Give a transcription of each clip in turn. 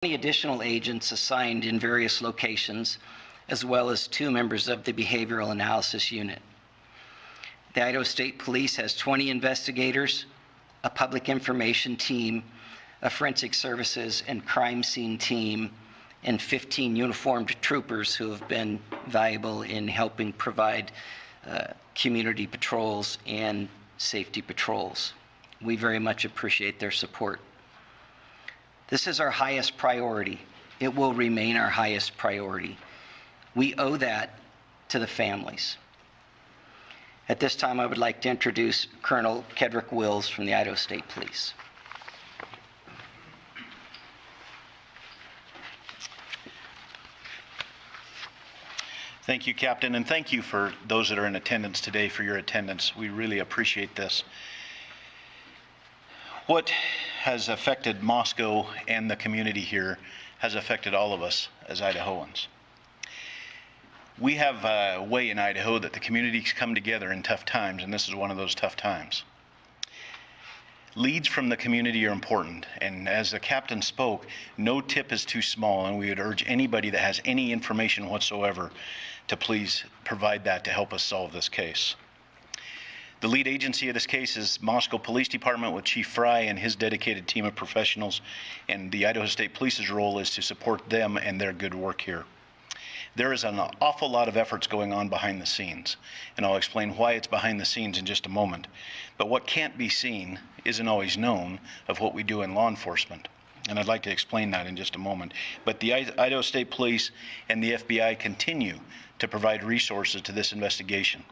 additional agents assigned in various locations, as well as 2 members of the Behavioral Analysis Unit. The Idaho State Police has 20 investigators, a public information team, a forensic services and crime scene team, and 15 uniformed troopers who have been valuable in helping provide community patrols and safety patrols. We very much appreciate their support. This is our highest priority. It will remain our highest priority. We owe that to the families. At this time, I would like to introduce Colonel Kedrick Wills from the Idaho State Police. Thank you, Captain, and thank you for those that are in attendance today for your attendance. We really appreciate this. What has affected Moscow and the community here has affected all of us as Idahoans. We have a way in Idaho that the communities come together in tough times, and this is one of those tough times. Leads from the community are important, and as the captain spoke, no tip is too small, and we would urge anybody that has any information whatsoever to please provide that to help us solve this case. The lead agency of this case is Moscow Police Department with Chief Fry and his dedicated team of professionals, and the Idaho State Police's role is to support them and their good work here. There is an awful lot of efforts going on behind the scenes, and I'll explain why it's behind the scenes in just a moment. But what can't be seen isn't always known of what we do in law enforcement, and I'd like to explain that in just a moment. But the Idaho State Police and the FBI continue to provide resources to this investigation.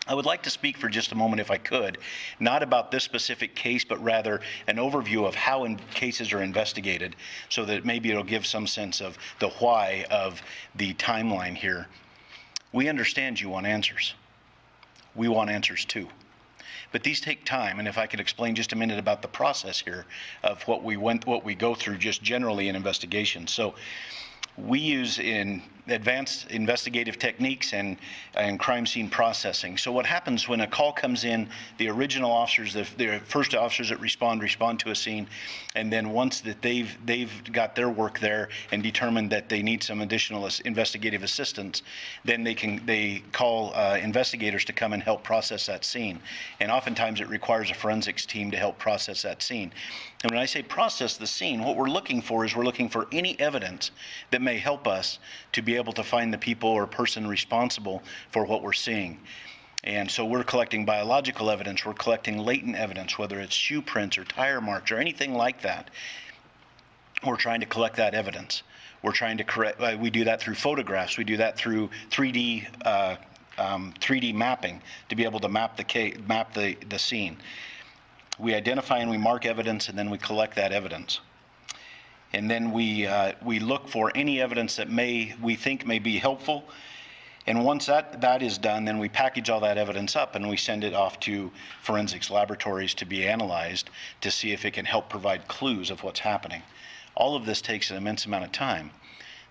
I would like to speak for just a moment, if I could, not about this specific case, but rather an overview of how cases are investigated, so that maybe it'll give some sense of the why of the timeline here. We understand you want answers. We want answers too. But these take time, and if I could explain just a minute about the process here of what we go through just generally in investigations. So we use in advanced investigative techniques and crime scene processing. So what happens when a call comes in, the original officers, the first officers that respond to a scene, and then once that they've got their work there and determined that they need some additional investigative assistance, then they call investigators to come and help process that scene. And oftentimes it requires a forensics team to help process that scene. And when I say process the scene, what we're looking for is we're looking for any evidence that may help us to be able to find the people or person responsible for what we're seeing. And so we're collecting biological evidence, we're collecting latent evidence, whether it's shoe prints or tire marks or anything like that. We're trying to collect that evidence. We're trying to we do that through photographs, we do that through 3D mapping to be able to map the scene. We identify and we mark evidence, and then we collect that evidence. And then we look for any evidence that we think may be helpful. And once that is done, then we package all that evidence up and we send it off to forensics laboratories to be analyzed to see if it can help provide clues of what's happening. All of this takes an immense amount of time.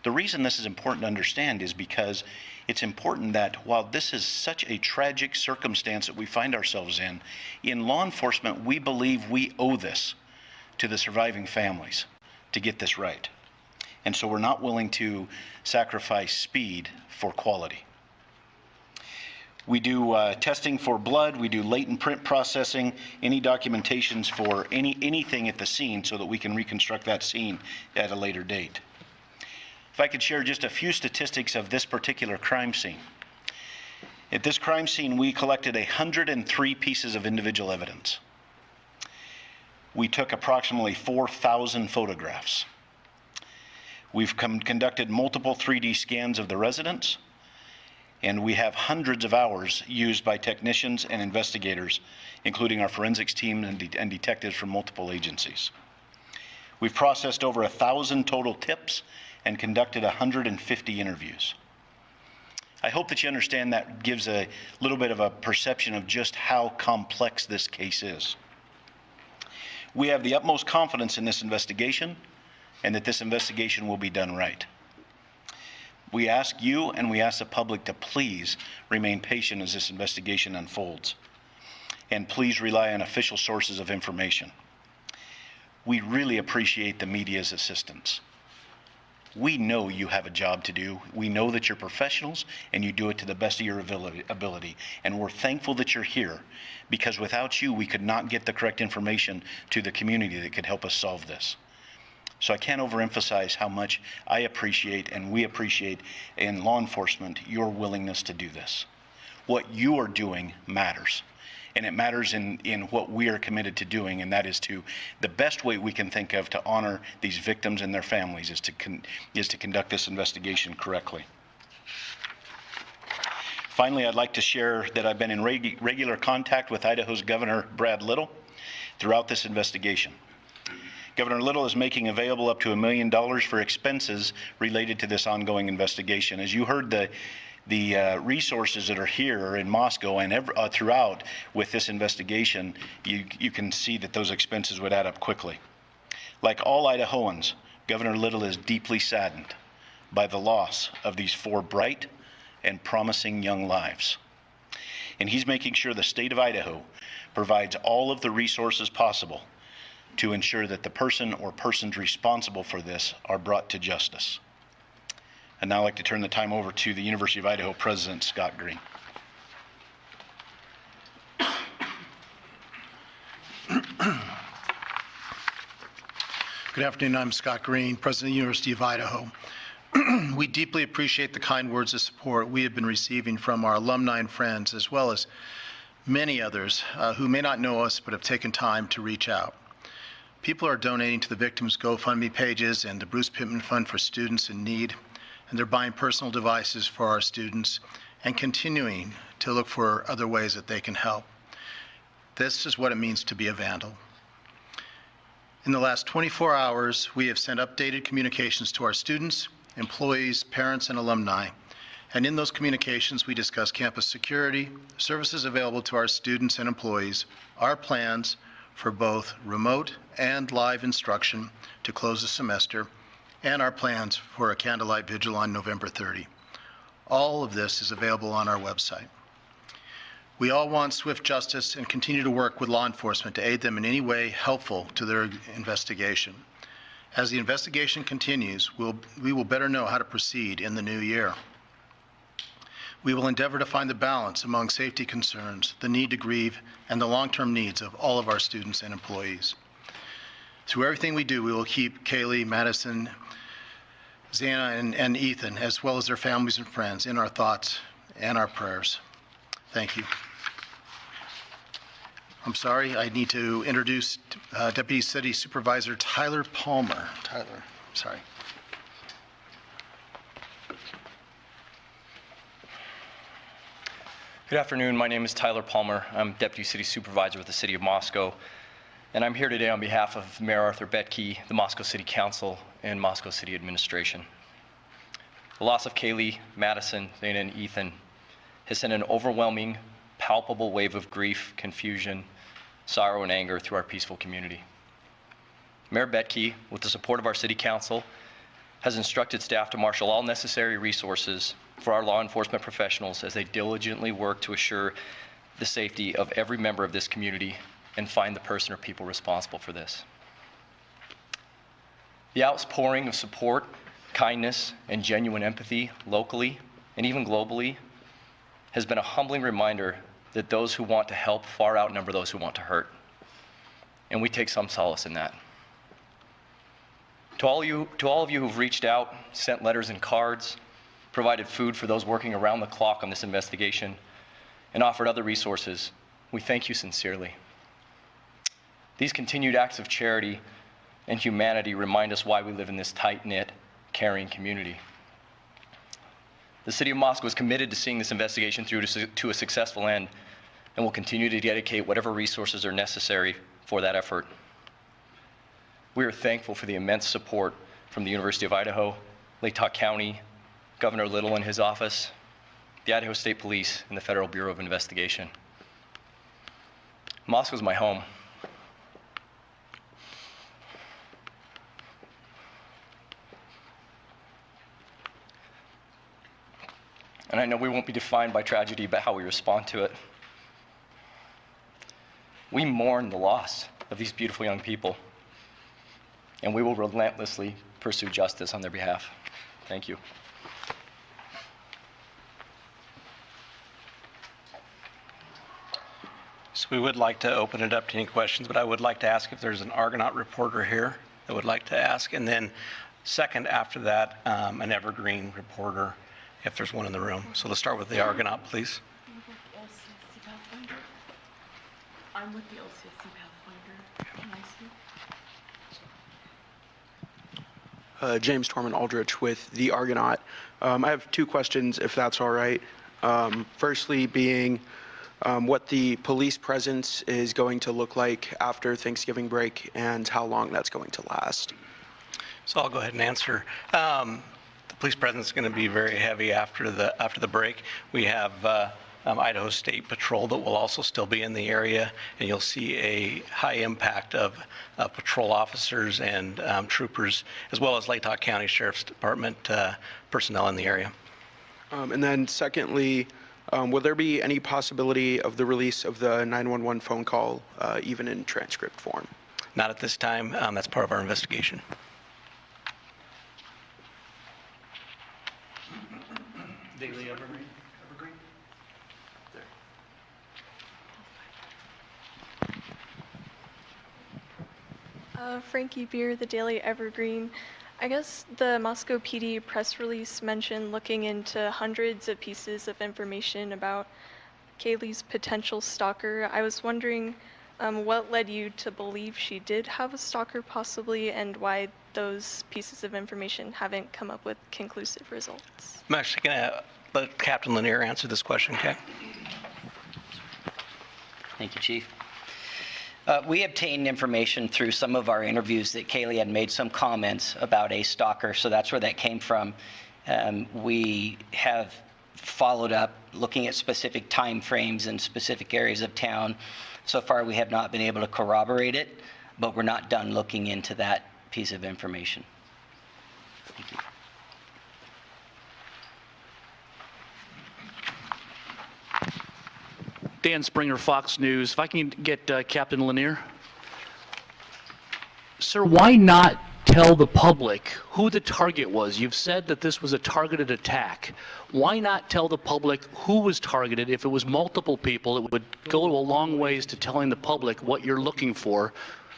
The reason this is important to understand is because it's important that while this is such a tragic circumstance that we find ourselves in law enforcement, we believe we owe this to the surviving families to get this right. And so we're not willing to sacrifice speed for quality. We do testing for blood, we do latent print processing, any documentations for anything at the scene so that we can reconstruct that scene at a later date. If I could share just a few statistics of this particular crime scene. At this crime scene, we collected 103 pieces of individual evidence. We took approximately 4,000 photographs. We've conducted multiple 3D scans of the residents, and we have hundreds of hours used by technicians and investigators, including our forensics team and detectives from multiple agencies. We've processed over 1,000 total tips and conducted 150 interviews. I hope that you understand that gives a little bit of a perception of just how complex this case is. We have the utmost confidence in this investigation and that this investigation will be done right. We ask you and we ask the public to please remain patient as this investigation unfolds. And please rely on official sources of information. We really appreciate the media's assistance. We know you have a job to do. We know that you're professionals and you do it to the best of your ability. And we're thankful that you're here, because without you, we could not get the correct information to the community that could help us solve this. So I can't overemphasize how much I appreciate and we appreciate in law enforcement your willingness to do this. What you are doing matters. And it matters in what we are committed to doing, and that is the best way we can think of to honor these victims and their families is to conduct this investigation correctly. Finally, I'd like to share that I've been in regular contact with Idaho's Governor Brad Little throughout this investigation. Governor Little is making available up to $1 million for expenses related to this ongoing investigation. As you heard, the resources that are here in Moscow and throughout with this investigation, you can see that those expenses would add up quickly. Like all Idahoans, Governor Little is deeply saddened by the loss of these 4 bright and promising young lives. And he's making sure the state of Idaho provides all of the resources possible to ensure that the person or persons responsible for this are brought to justice. And now I'd like to turn the time over to the University of Idaho President, Scott Green. Good afternoon. I'm Scott Green, President of the University of Idaho. We deeply appreciate the kind words of support we have been receiving from our alumni and friends, as well as many others who may not know us but have taken time to reach out. People are donating to the victims' GoFundMe pages and the Bruce Pittman Fund for Students in Need, and they're buying personal devices for our students and continuing to look for other ways that they can help. This is what it means to be a vandal. In the last 24 hours, we have sent updated communications to our students, employees, parents, and alumni. And in those communications, we discuss campus security, services available to our students and employees, our plans for both remote and live instruction to close the semester, and our plans for a candlelight vigil on November 30. All of this is available on our website. We all want swift justice and continue to work with law enforcement to aid them in any way helpful to their investigation. As the investigation continues, we will better know how to proceed in the new year. We will endeavor to find the balance among safety concerns, the need to grieve, and the long-term needs of all of our students and employees. Through everything we do, we will keep Kaylee, Madison, Xana, and Ethan, as well as their families and friends, in our thoughts and our prayers. Thank you. I'm sorry, I need to introduce Deputy City Supervisor Tyler Palmer. Tyler, sorry. Good afternoon. My name is Tyler Palmer. I'm Deputy City Supervisor with the City of Moscow, and I'm here today on behalf of Mayor Arthur Betke, the Moscow City Council, and Moscow City Administration. The loss of Kaylee, Madison, Xana, and Ethan has sent an overwhelming, palpable wave of grief, confusion, sorrow, and anger through our peaceful community. Mayor Betke, with the support of our City Council, has instructed staff to marshal all necessary resources for our law enforcement professionals as they diligently work to assure the safety of every member of this community and find the person or people responsible for this. The outpouring of support, kindness, and genuine empathy locally and even globally has been a humbling reminder that those who want to help far outnumber those who want to hurt. And we take some solace in that. To all of you who've reached out, sent letters and cards, provided food for those working around the clock on this investigation, and offered other resources, we thank you sincerely. These continued acts of charity and humanity remind us why we live in this tight-knit, caring community. The City of Moscow is committed to seeing this investigation through to a successful end and will continue to dedicate whatever resources are necessary for that effort. We are thankful for the immense support from the University of Idaho, Lake County, Governor Little and his office, the Idaho State Police, and the Federal Bureau of Investigation. Moscow is my home. And I know we won't be defined by tragedy, but how we respond to it. We mourn the loss of these beautiful young people. and we will relentlessly pursue justice on their behalf. Thank you. So we would like to open it up to any questions, but I would like to ask if there's an Argonaut reporter here that would like to ask. And then second after that, an Evergreen reporter, if there's one in the room. So let's start with the Argonaut, please. I'm with the LCSC Pathfinder. Can I speak? James Torman Aldrich with the Argonaut. I have two questions, if that's all right. Firstly being what the police presence is going to look like after Thanksgiving break and how long that's going to last. So I'll go ahead and answer. The police presence is going to be very heavy after the break. We have Idaho State Patrol that will also still be in the area, and you'll see a high impact of patrol officers and troopers, as well as Latah County Sheriff's Department personnel in the area. And then secondly, will there be any possibility of the release of the 911 phone call, even in transcript form? Not at this time. That's part of our investigation. Daily Evergreen? Frankie Beer, the Daily Evergreen. I guess the Moscow PD press release mentioned looking into hundreds of pieces of information about Kaylee's potential stalker. I was wondering what led you to believe she did have a stalker possibly, and why those pieces of information haven't come up with conclusive results. I'm actually going to let Captain Lanier answer this question, okay? Thank you, Chief. We obtained information through some of our interviews that Kaylee had made some comments about a stalker, so that's where that came from. We have followed up looking at specific time frames in specific areas of town. So far, we have not been able to corroborate it, but we're not done looking into that piece of information. Thank you. Dan Springer, Fox News. If I can get Captain Lanier. Sir, why not tell the public who the target was? You've said that this was a targeted attack. Why not tell the public who was targeted? If it was multiple people, it would go a long ways to telling the public what you're looking for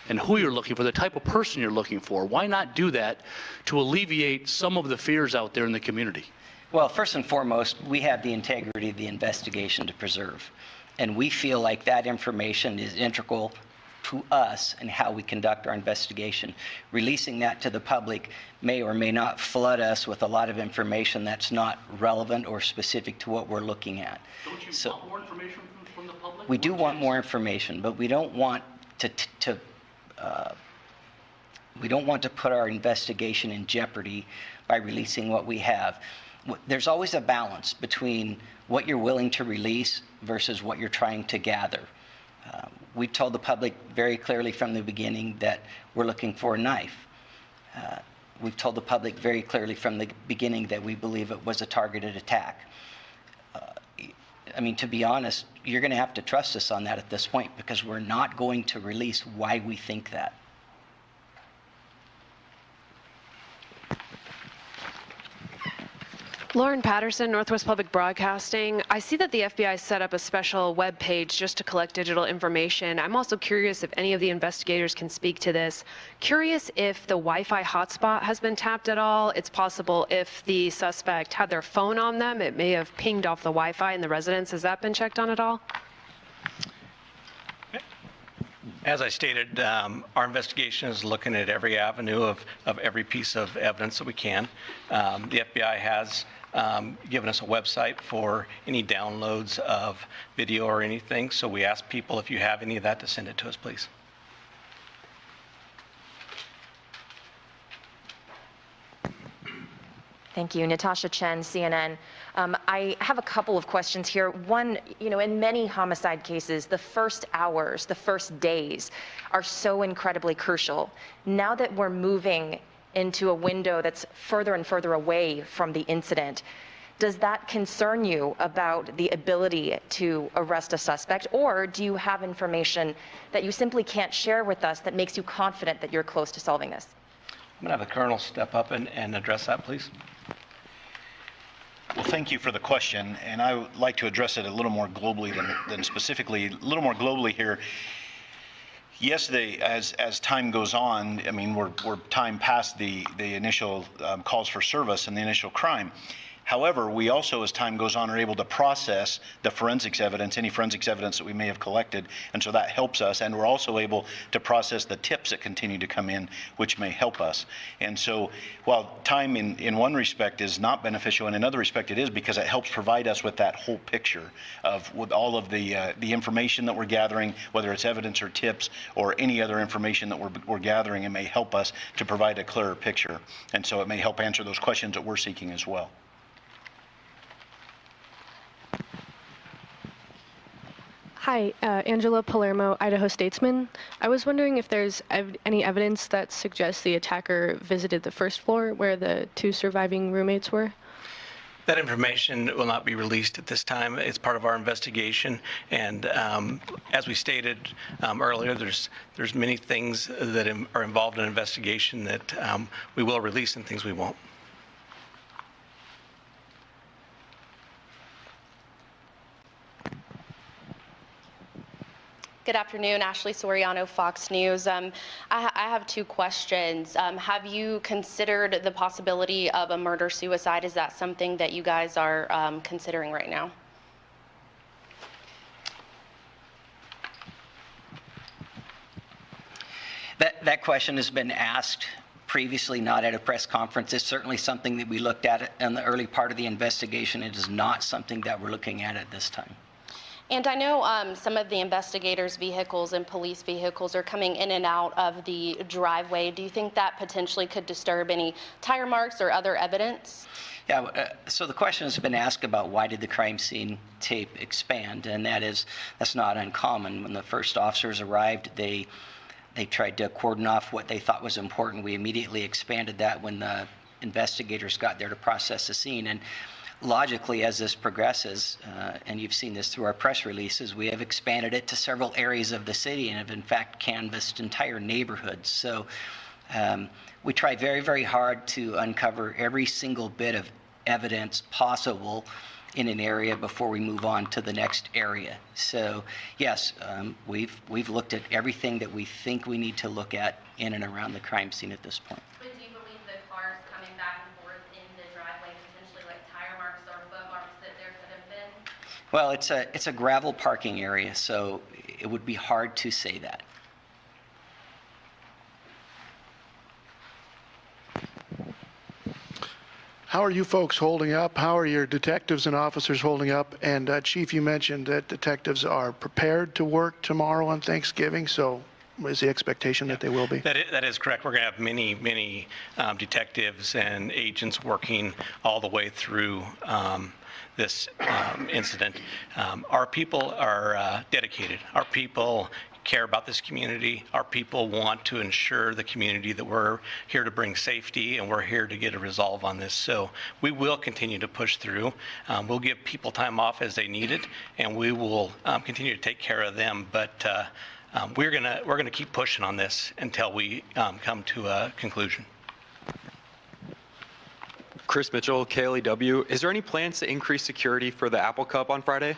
and who you're looking for, the type of person you're looking for. Why not do that to alleviate some of the fears out there in the community? Well, first and foremost, we have the integrity of the investigation to preserve. And we feel like that information is integral to us and how we conduct our investigation. Releasing that to the public may or may not flood us with a lot of information that's not relevant or specific to what we're looking at. Don't you want more information from the public? We do want more information, but we don't want to put our investigation in jeopardy by releasing what we have. There's always a balance between what you're willing to release versus what you're trying to gather. We told the public very clearly from the beginning that we're looking for a knife. We've told the public very clearly from the beginning that we believe it was a targeted attack. I mean, to be honest, you're going to have to trust us on that at this point, because we're not going to release why we think that. Lauren Patterson, Northwest Public Broadcasting. I see that the FBI set up a special web page just to collect digital information. I'm also curious if any of the investigators can speak to this. Curious if the Wi-Fi hotspot has been tapped at all. It's possible if the suspect had their phone on them, it may have pinged off the Wi-Fi in the residence. Has that been checked on at all? As I stated, our investigation is looking at every avenue of every piece of evidence that we can. The FBI has given us a website for any downloads of video or anything, so we ask people, if you have any of that, to send it to us, please. Thank you. Natasha Chen, CNN. I have a couple of questions here. One, in many homicide cases, the first hours, the first days are so incredibly crucial. Now that we're moving into a window that's further and further away from the incident, does that concern you about the ability to arrest a suspect, or do you have information that you simply can't share with us that makes you confident that you're close to solving this? I'm going to have the colonel step up and address that, please. Well, thank you for the question, and I would like to address it a little more globally than specifically. A little more globally here. Yes, as time goes on, I mean, we're time past the initial calls for service and the initial crime. However, we also, as time goes on, are able to process the forensics evidence, any forensics evidence that we may have collected, and so that helps us. And we're also able to process the tips that continue to come in, which may help us. And so, while time in one respect is not beneficial, in another respect it is, because it helps provide us with that whole picture of with all of the information that we're gathering, whether it's evidence or tips or any other information that we're gathering. It may help us to provide a clearer picture, and so it may help answer those questions that we're seeking as well. Hi, Angela Palermo, Idaho Statesman. I was wondering if there's any evidence that suggests the attacker visited the first floor where the 2 surviving roommates were? That information will not be released at this time. It's part of our investigation. And as we stated earlier, there's many things that are involved in an investigation that we will release and things we won't. Good afternoon, Ashley Soriano, Fox News. I have 2 questions. Have you considered the possibility of a murder-suicide? Is that something that you guys are considering right now? That question has been asked previously, not at a press conference. It's certainly something that we looked at in the early part of the investigation. It is not something that we're looking at this time. And I know some of the investigators' vehicles and police vehicles are coming in and out of the driveway. Do you think that potentially could disturb any tire marks or other evidence? Yeah, so the question has been asked about why did the crime scene tape expand, and that's not uncommon. When the first officers arrived, they tried to cordon off what they thought was important. We immediately expanded that when the investigators got there to process the scene. And logically, as this progresses, and you've seen this through our press releases, we have expanded it to several areas of the city and have in fact canvassed entire neighborhoods. So we try very, very hard to uncover every single bit of evidence possible in an area before we move on to the next area. So yes, we've looked at everything that we think we need to look at in and around the crime scene at this point. But do you believe the cars coming back and forth in the driveway, potentially like tire marks or foot marks, that there could have been? Well, it's a gravel parking area, so it would be hard to say that. How are you folks holding up? How are your detectives and officers holding up? And Chief, you mentioned that detectives are prepared to work tomorrow on Thanksgiving, so is the expectation that they will be? That is correct. We're going to have many detectives and agents working all the way through this incident. Our people are dedicated. Our people care about this community. Our people want to ensure the community that we're here to bring safety and we're here to get a resolve on this. So we will continue to push through. We'll give people time off as they need it, and we will continue to take care of them. But we're gonna keep pushing on this until we come to a conclusion. Chris Mitchell, KLEW. Is there any plans to increase security for the Apple Cup on Friday?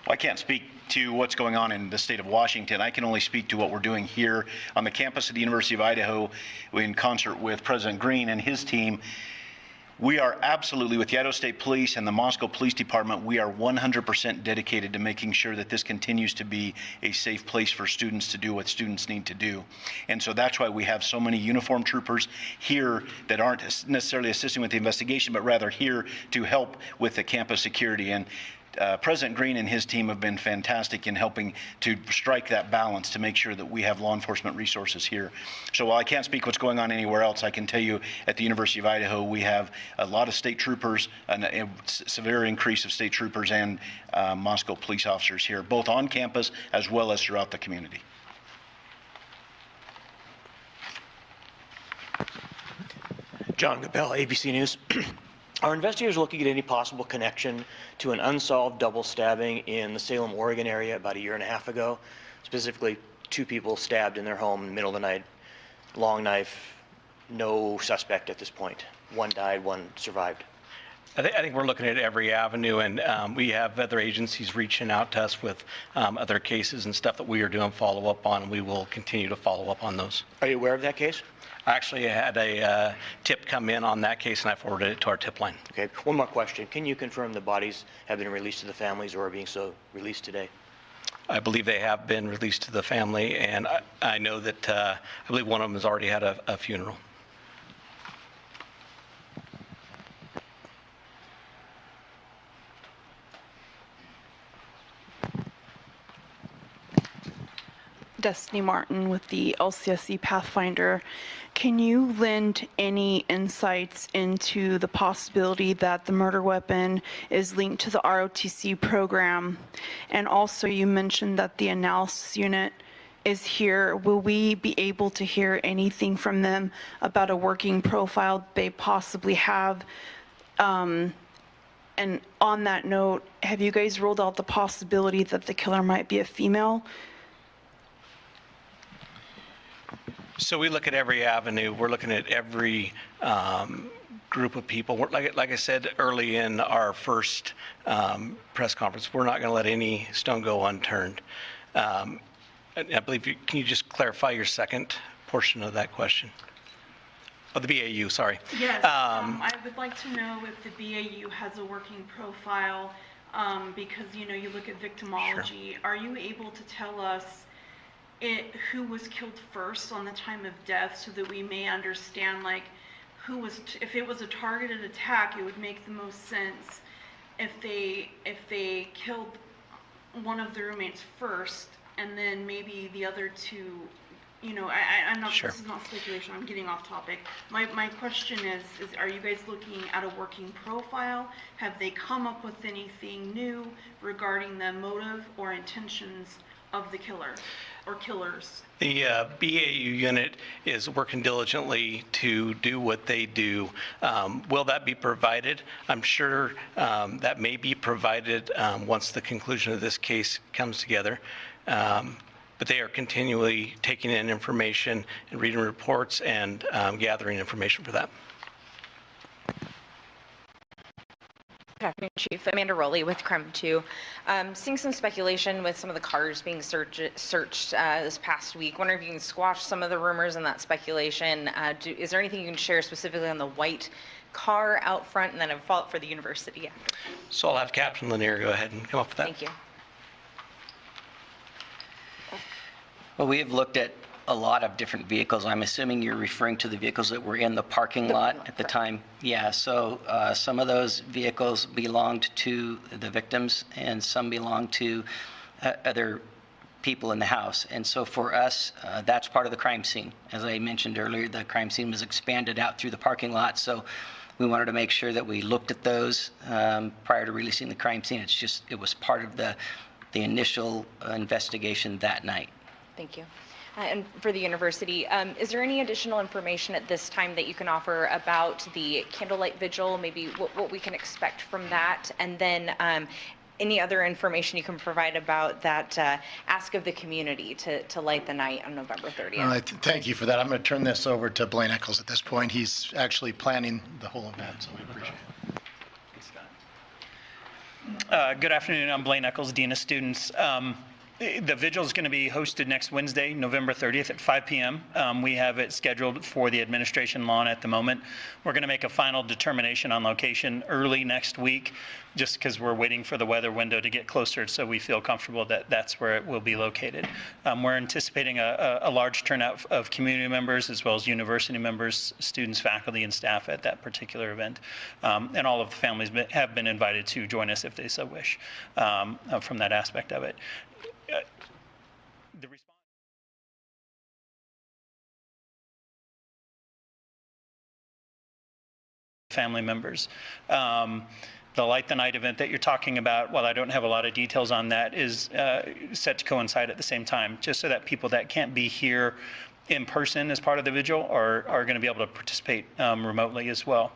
Well, I can't speak to what's going on in the state of Washington. I can only speak to what we're doing here on the campus of the University of Idaho in concert with President Green and his team. We are absolutely, with the Idaho State Police and the Moscow Police Department, we are 100% dedicated to making sure that this continues to be a safe place for students to do what students need to do. And so that's why we have so many uniformed troopers here that aren't necessarily assisting with the investigation, but rather here to help with the campus security. And President Green and his team have been fantastic in helping to strike that balance to make sure that we have law enforcement resources here. So while I can't speak what's going on anywhere else, I can tell you at the University of Idaho we have a lot of state troopers, a severe increase of state troopers and Moscow police officers here, both on campus as well as throughout the community. John Gabell, ABC News. Are investigators looking at any possible connection to an unsolved double stabbing in the Salem, Oregon area about a year and a half ago? specifically 2 people stabbed in their home in the middle of the night, long knife, no suspect at this point. 1 died, 1 survived. I think we're looking at every avenue, and we have other agencies reaching out to us with other cases and stuff that we are doing follow-up on, and we will continue to follow up on those. Are you aware of that case? Actually, I had a tip come in on that case, and I forwarded it to our tip line. Okay, one more question. Can you confirm the bodies have been released to the families or are being so released today? I believe they have been released to the family, and I know that I believe one of them has already had a funeral. Destiny Martin with the LCSC Pathfinder. Can you lend any insights into the possibility that the murder weapon is linked to the ROTC program? And also you mentioned that the analysis unit is here. Will we be able to hear anything from them about a working profile they possibly have? And on that note, have you guys ruled out the possibility that the killer might be a female? So we look at every avenue. We're looking at every group of people. Like I said early in our first press conference, we're not going to let any stone go unturned. I believe, can you just clarify your second portion of that question? Oh, the BAU, sorry. Yes, I would like to know if the BAU has a working profile, because, you know, you look at victimology. Sure. Are you able to tell us who was killed first on the time of death, so that we may understand, like, who was, if it was a targeted attack, it would make the most sense if they killed one of the roommates first, and then maybe the other 2, you know, I'm not, sure. This is not speculation, I'm getting off topic. My question is are you guys looking at a working profile? Have they come up with anything new regarding the motive or intentions of the killer or killers? The BAU unit is working diligently to do what they do. Will that be provided? I'm sure that may be provided once the conclusion of this case comes together. But they are continually taking in information and reading reports and gathering information for that. Good afternoon, Chief. Amanda Rowley with CREM 2. Seeing some speculation with some of the cars being searched this past week. Wondering if you can squash some of the rumors and that speculation. Is there anything you can share specifically on the white car out front, and then a follow-up for the university after? So I'll have Captain Lanier go ahead and come up with that. Thank you. Well, we have looked at a lot of different vehicles. I'm assuming you're referring to the vehicles that were in the parking lot at the time. Yeah, so some of those vehicles belonged to the victims, and some belonged to other people in the house. And so for us, that's part of the crime scene. As I mentioned earlier, the crime scene was expanded out through the parking lot, so we wanted to make sure that we looked at those prior to releasing the crime scene. It was part of the initial investigation that night. Thank you. And for the university, is there any additional information at this time that you can offer about the candlelight vigil, maybe what we can expect from that, and then any other information you can provide about that ask of the community to light the night on November 30th? Thank you for that. I'm going to turn this over to Blaine Eccles at this point. He's actually planning the whole event, so we appreciate it. Good afternoon. I'm Blaine Eccles, Dean of Students. The vigil is going to be hosted next Wednesday, November 30th at 5 p.m. We have it scheduled for the administration lawn at the moment. We're going to make a final determination on location early next week, just because we're waiting for the weather window to get closer, so we feel comfortable that that's where it will be located. We're anticipating a large turnout of community members as well as university members, students, faculty, and staff at that particular event. And all of the families have been invited to join us if they so wish from that aspect of it. The response family members. The Light the Night event that you're talking about, while I don't have a lot of details on that, is set to coincide at the same time, just so that people that can't be here in person as part of the vigil are going to be able to participate remotely as well.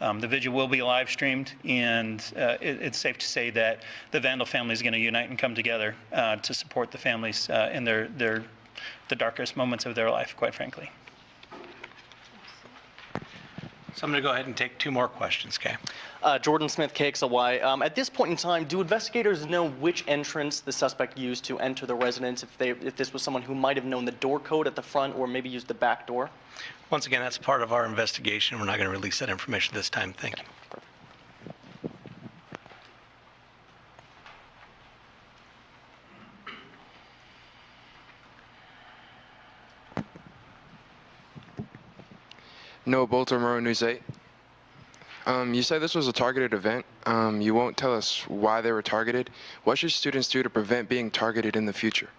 The vigil will be live streamed, and it's safe to say that the Vandal family is going to unite and come together to support the families in the darkest moments of their life, quite frankly. So I'm going to go ahead and take 2 more questions, Kay. Jordan Smith, KXLY. At this point in time, do investigators know which entrance the suspect used to enter the residence, if this was someone who might have known the door code at the front or maybe used the back door? Once again, that's part of our investigation. We're not going to release that information this time. Thank you. Noah Bolter, Monroe News 8. You said this was a targeted event. You won't tell us why they were targeted. What should students do to prevent being targeted in the future?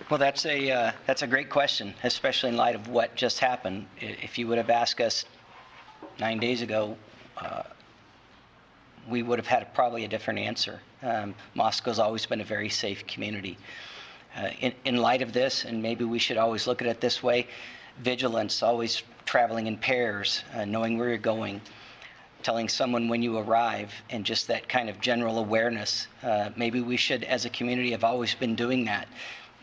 Well, that's a great question, especially in light of what just happened. If you would have asked us 9 days ago, we would have had probably a different answer. Moscow's always been a very safe community. In light of this, and maybe we should always look at it this way, vigilance, always traveling in pairs, knowing where you're going, telling someone when you arrive, and just that kind of general awareness. Maybe we should, as a community, have always been doing that.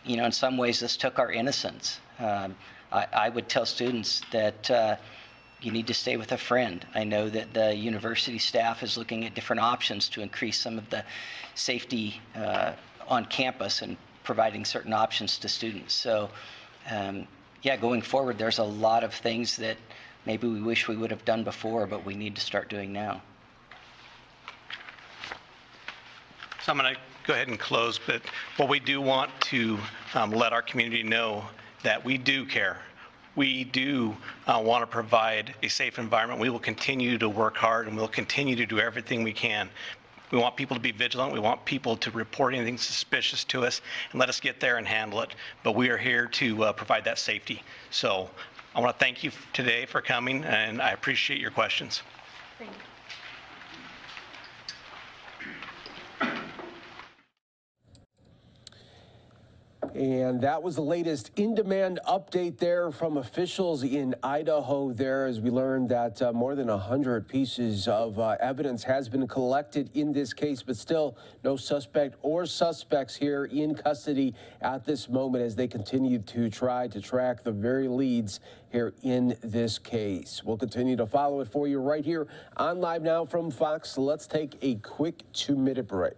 You know, in some ways, this took our innocence. I would tell students that you need to stay with a friend. I know that the university staff is looking at different options to increase some of the safety on campus and providing certain options to students. So, yeah, going forward, there's a lot of things that maybe we wish we would have done before, but we need to start doing now. So I'm going to go ahead and close, but what we do want to let our community know that we do care. We do want to provide a safe environment. We will continue to work hard, and we'll continue to do everything we can. We want people to be vigilant. We want people to report anything suspicious to us and let us get there and handle it. But we are here to provide that safety. So I want to thank you today for coming, and I appreciate your questions. Thank you. And that was the latest in-demand update there from officials in Idaho there, as we learned that more than 100 pieces of evidence has been collected in this case, but still no suspect or suspects here in custody at this moment as they continue to try to track the very leads here in this case. We'll continue to follow it for you right here on Live Now from Fox. Let's take a quick 2-minute break.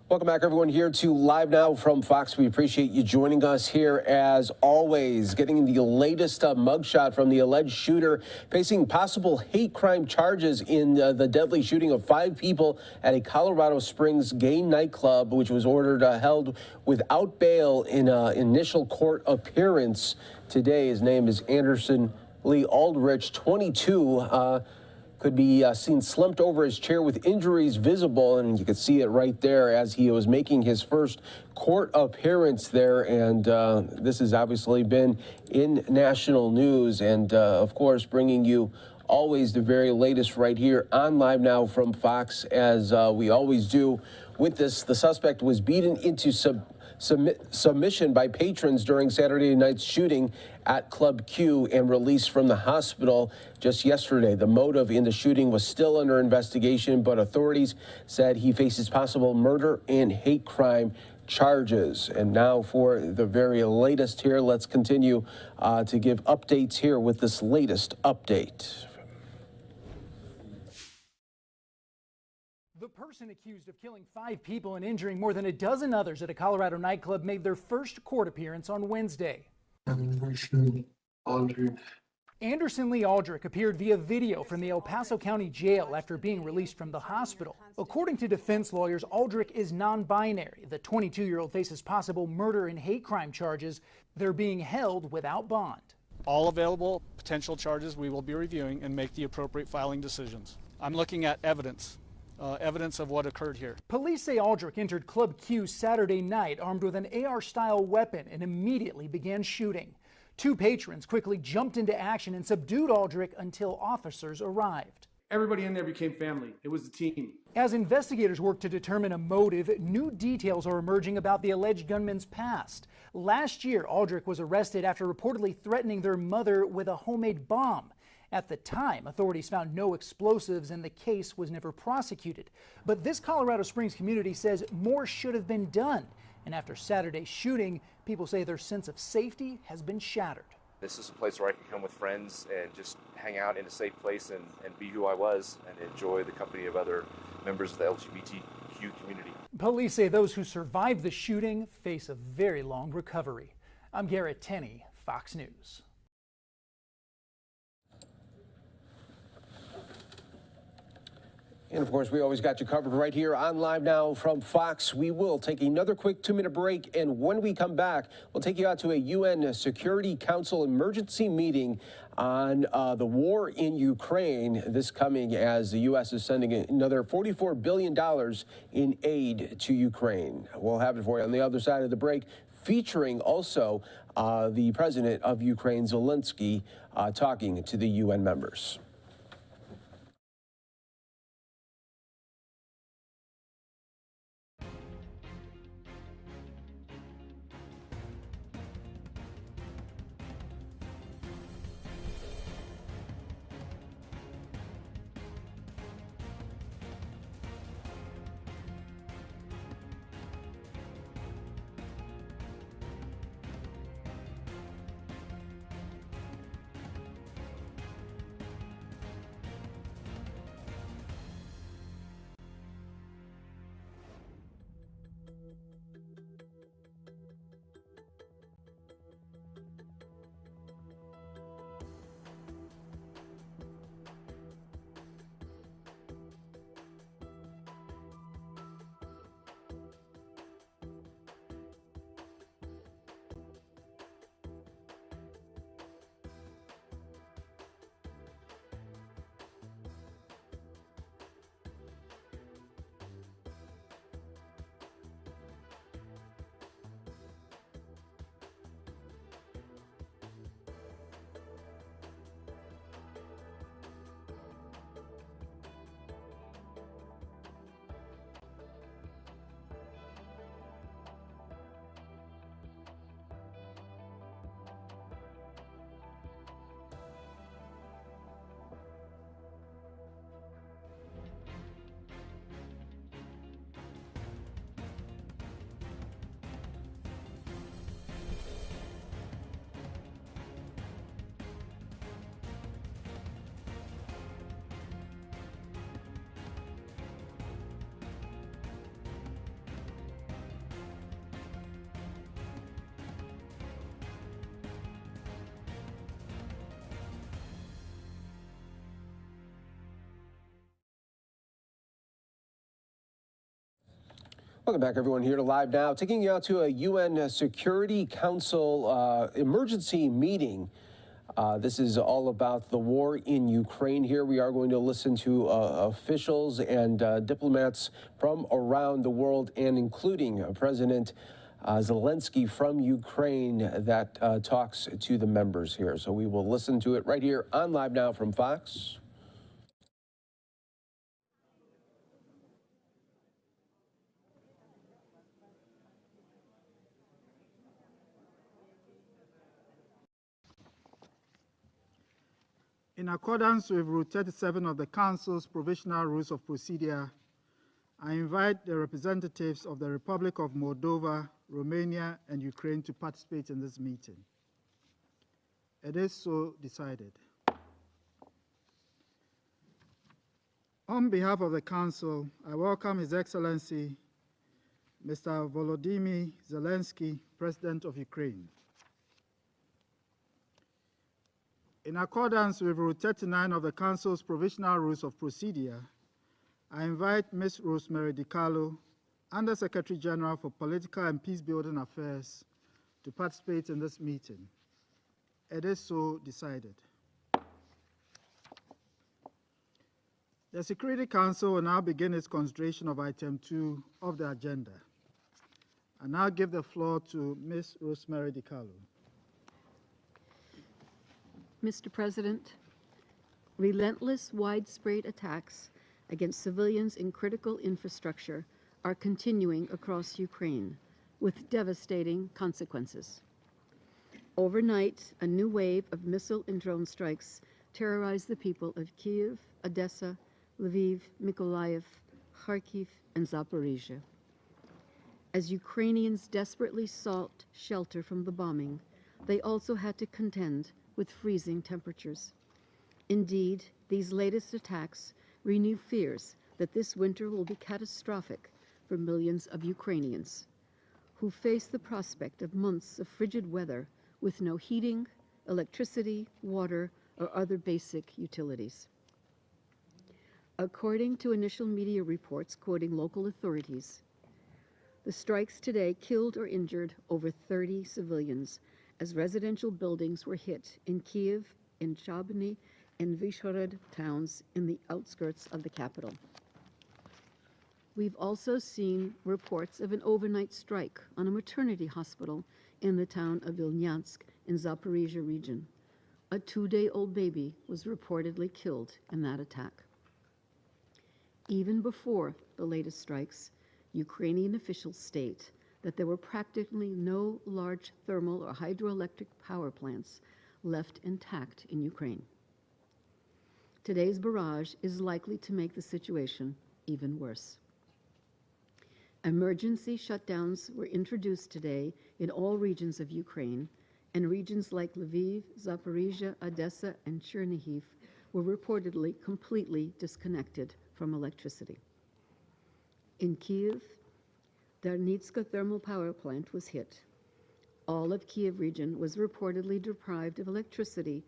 Welcome back, everyone, here to Live Now from Fox. We appreciate you joining us here, as always, getting the latest mugshot from the alleged shooter facing possible hate crime charges in the deadly shooting of 5 people at a Colorado Springs gay nightclub, which was ordered held without bail in an initial court appearance today. His name is Anderson Lee Aldrich, 22. Could be seen slumped over his chair with injuries visible, and you could see it right there as he was making his first court appearance there. And this has obviously been in national news, and of course, bringing you always the very latest right here on Live Now from Fox, as we always do with this. The suspect was beaten into submission by patrons during Saturday night's shooting at Club Q and released from the hospital just yesterday. The motive in the shooting was still under investigation, but authorities said he faces possible murder and hate crime charges. And now for the very latest here, let's continue to give updates here with this latest update. The person accused of killing 5 people and injuring more than a dozen others at a Colorado nightclub made their first court appearance on Wednesday. Anderson Lee Aldrich appeared via video from the El Paso County Jail after being released from the hospital. According to defense lawyers, Aldrich is non-binary. The 22-year-old faces possible murder and hate crime charges. They're being held without bond. All available potential charges we will be reviewing and make the appropriate filing decisions. I'm looking at evidence of what occurred here. Police say Aldrich entered Club Q Saturday night armed with an AR-style weapon and immediately began shooting. 2 patrons quickly jumped into action and subdued Aldrich until officers arrived. Everybody in there became family. It was a team. As investigators work to determine a motive, new details are emerging about the alleged gunman's past. Last year, Aldrich was arrested after reportedly threatening their mother with a homemade bomb. At the time, authorities found no explosives and the case was never prosecuted. But this Colorado Springs community says more should have been done. And after Saturday's shooting, people say their sense of safety has been shattered. This is a place where I can come with friends and just hang out in a safe place and be who I was and enjoy the company of other members of the LGBTQ community. Police say those who survived the shooting face a very long recovery. I'm Garrett Tenney, Fox News. And of course, we always got you covered right here on Live Now from Fox. We will take another quick 2-minute break, and when we come back, we'll take you out to a UN Security Council emergency meeting on the war in Ukraine. This coming as the U.S. is sending another $44 billion in aid to Ukraine. We'll have it for you on the other side of the break, featuring also the president of Ukraine, Zelensky, talking to the UN members. Welcome back, everyone, here to Live Now. Taking you out to a UN Security Council emergency meeting. This is all about the war in Ukraine here. We are going to listen to officials and diplomats from around the world, and including President Zelensky from Ukraine that talks to the members here. So we will listen to it right here on Live Now from Fox. In accordance with Rule 37 of the Council's Provisional Rules of Procedure, I invite the representatives of the Republic of Moldova, Romania, and Ukraine to participate in this meeting. It is so decided. On behalf of the Council, I welcome His Excellency, Mr. Volodymyr Zelensky, President of Ukraine. In accordance with Rule 39 of the Council's Provisional Rules of Procedure, I invite Ms. Rosemary DiCarlo, Under-Secretary General for Political and Peace-Building Affairs, to participate in this meeting. It is so decided. The Security Council will now begin its consideration of Item 2 of the agenda. I now give the floor to Ms. Rosemary DiCarlo. Mr. President, relentless, widespread attacks against civilians in critical infrastructure are continuing across Ukraine with devastating consequences. Overnight, a new wave of missile and drone strikes terrorized the people of Kyiv, Odessa, Lviv, Mykolaiv, Kharkiv, and Zaporizhia. As Ukrainians desperately sought shelter from the bombing, they also had to contend with freezing temperatures. Indeed, these latest attacks renew fears that this winter will be catastrophic for millions of Ukrainians who face the prospect of months of frigid weather with no heating, electricity, water, or other basic utilities. According to initial media reports quoting local authorities, the strikes today killed or injured over 30 civilians as residential buildings were hit in Kyiv, in Chabny, and Vyshhorod towns in the outskirts of the capital. We've also seen reports of an overnight strike on a maternity hospital in the town of Vilnyansk in Zaporizhia region. A 2-day-old baby was reportedly killed in that attack. Even before the latest strikes, Ukrainian officials state that there were practically no large thermal or hydroelectric power plants left intact in Ukraine. Today's barrage is likely to make the situation even worse. Emergency shutdowns were introduced today in all regions of Ukraine, and regions like Lviv, Zaporizhia, Odessa, and Chernihiv were reportedly completely disconnected from electricity. In Kyiv, Darnitska thermal power plant was hit. All of Kyiv region was reportedly deprived of electricity,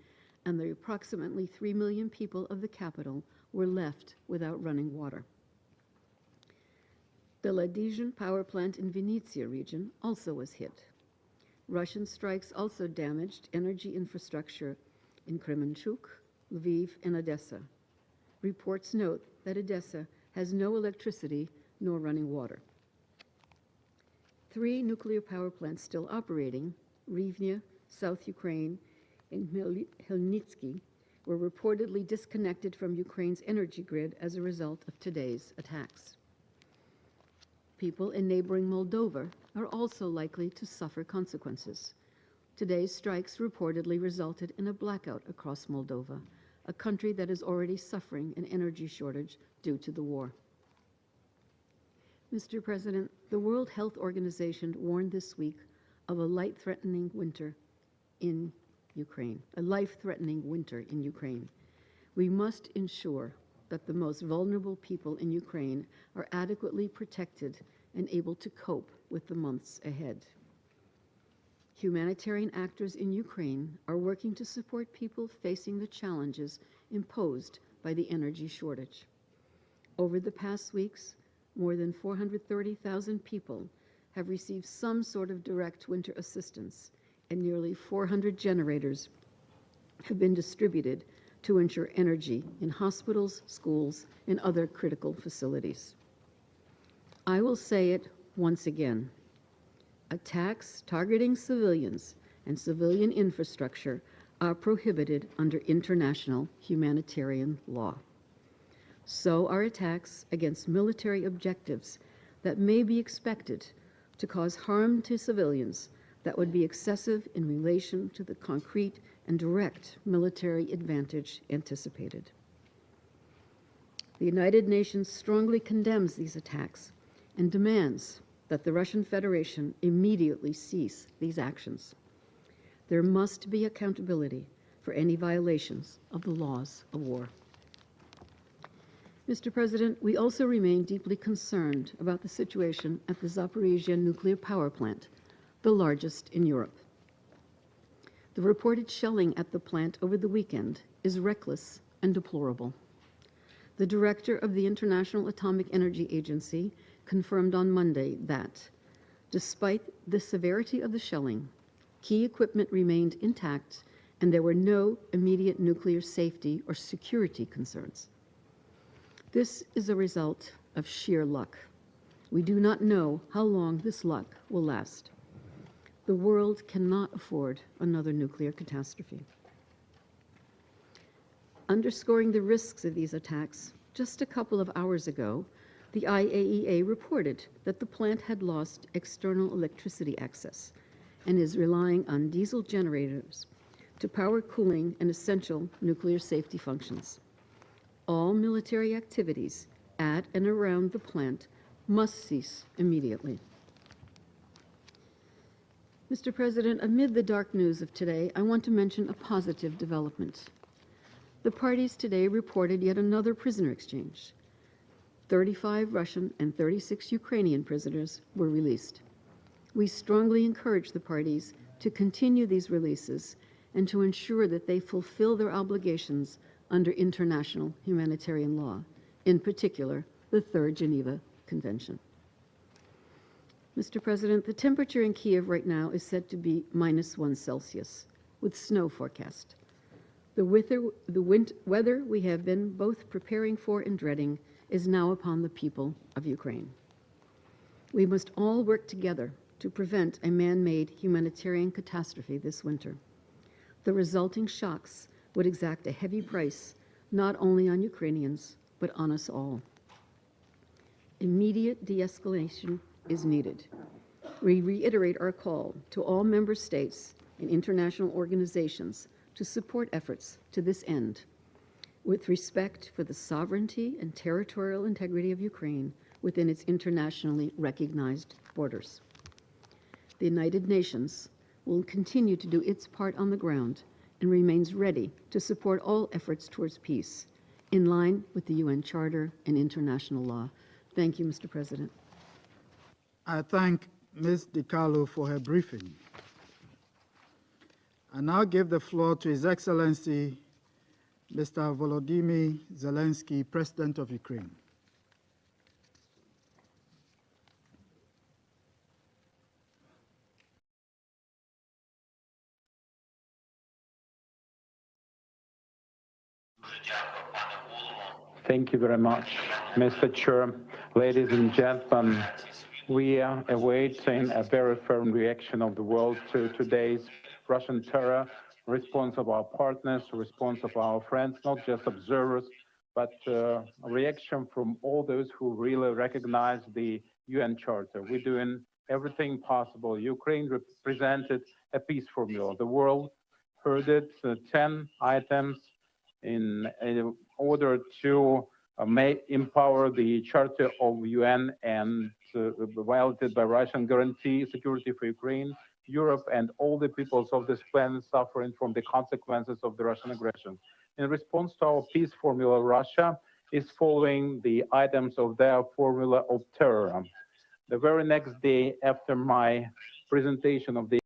and the approximately 3 million people of the capital were left without running water. The Ladizhin power plant in Vinnytsia region also was hit. Russian strikes also damaged energy infrastructure in Kremenchuk, Lviv, and Odessa. Reports note that Odessa has no electricity nor running water. 3 nuclear power plants still operating, Rivne, South Ukraine, and Khmelnytsky, were reportedly disconnected from Ukraine's energy grid as a result of today's attacks. People in neighboring Moldova are also likely to suffer consequences. Today's strikes reportedly resulted in a blackout across Moldova, a country that is already suffering an energy shortage due to the war. Mr. President, the World Health Organization warned this week of a life-threatening winter in Ukraine, We must ensure that the most vulnerable people in Ukraine are adequately protected and able to cope with the months ahead. Humanitarian actors in Ukraine are working to support people facing the challenges imposed by the energy shortage. Over the past weeks, more than 430,000 people have received some sort of direct winter assistance, and nearly 400 generators have been distributed to ensure energy in hospitals, schools, and other critical facilities. I will say it once again. Attacks targeting civilians and civilian infrastructure are prohibited under international humanitarian law. So are attacks against military objectives that may be expected to cause harm to civilians that would be excessive in relation to the concrete and direct military advantage anticipated. The United Nations strongly condemns these attacks and demands that the Russian Federation immediately cease these actions. There must be accountability for any violations of the laws of war. Mr. President, we also remain deeply concerned about the situation at the Zaporizhzhia nuclear power plant, the largest in Europe. The reported shelling at the plant over the weekend is reckless and deplorable. The director of the International Atomic Energy Agency confirmed on Monday that, despite the severity of the shelling, key equipment remained intact and there were no immediate nuclear safety or security concerns. This is a result of sheer luck. We do not know how long this luck will last. The world cannot afford another nuclear catastrophe. Underscoring the risks of these attacks, just a couple of hours ago, the IAEA reported that the plant had lost external electricity access and is relying on diesel generators to power cooling and essential nuclear safety functions. All military activities at and around the plant must cease immediately. Mr. President, amid the dark news of today, I want to mention a positive development. The parties today reported yet another prisoner exchange. 35 Russian and 36 Ukrainian prisoners were released. We strongly encourage the parties to continue these releases and to ensure that they fulfill their obligations under international humanitarian law, in particular, the Third Geneva Convention. Mr. President, the temperature in Kiev right now is said to be -1 Celsius, with snow forecast. The weather we have been both preparing for and dreading is now upon the people of Ukraine. We must all work together to prevent a man-made humanitarian catastrophe this winter. The resulting shocks would exact a heavy price not only on Ukrainians, but on us all. Immediate de-escalation is needed. We reiterate our call to all member states and international organizations to support efforts to this end, with respect for the sovereignty and territorial integrity of Ukraine within its internationally recognized borders. The United Nations will continue to do its part on the ground and remains ready to support all efforts towards peace, in line with the UN Charter and international law. Thank you, Mr. President. I thank Ms. DiCarlo for her briefing. I now give the floor to His Excellency, Mr. Volodymyr Zelensky, President of Ukraine. Thank you very much, Mr. Chair. Ladies and gentlemen, we are awaiting a very firm reaction of the world to today's Russian terror, response of our partners, response of our friends, not just observers, but a reaction from all those who really recognize the UN Charter. We're doing everything possible. Ukraine represented a peace formula. The world heard it, 10 items in order to empower the Charter of UN and violated by Russian guarantee security for Ukraine, Europe, and all the peoples of this planet suffering from the consequences of the Russian aggression. In response to our peace formula, Russia is following the items of their formula of terror. The very next day after my presentation of the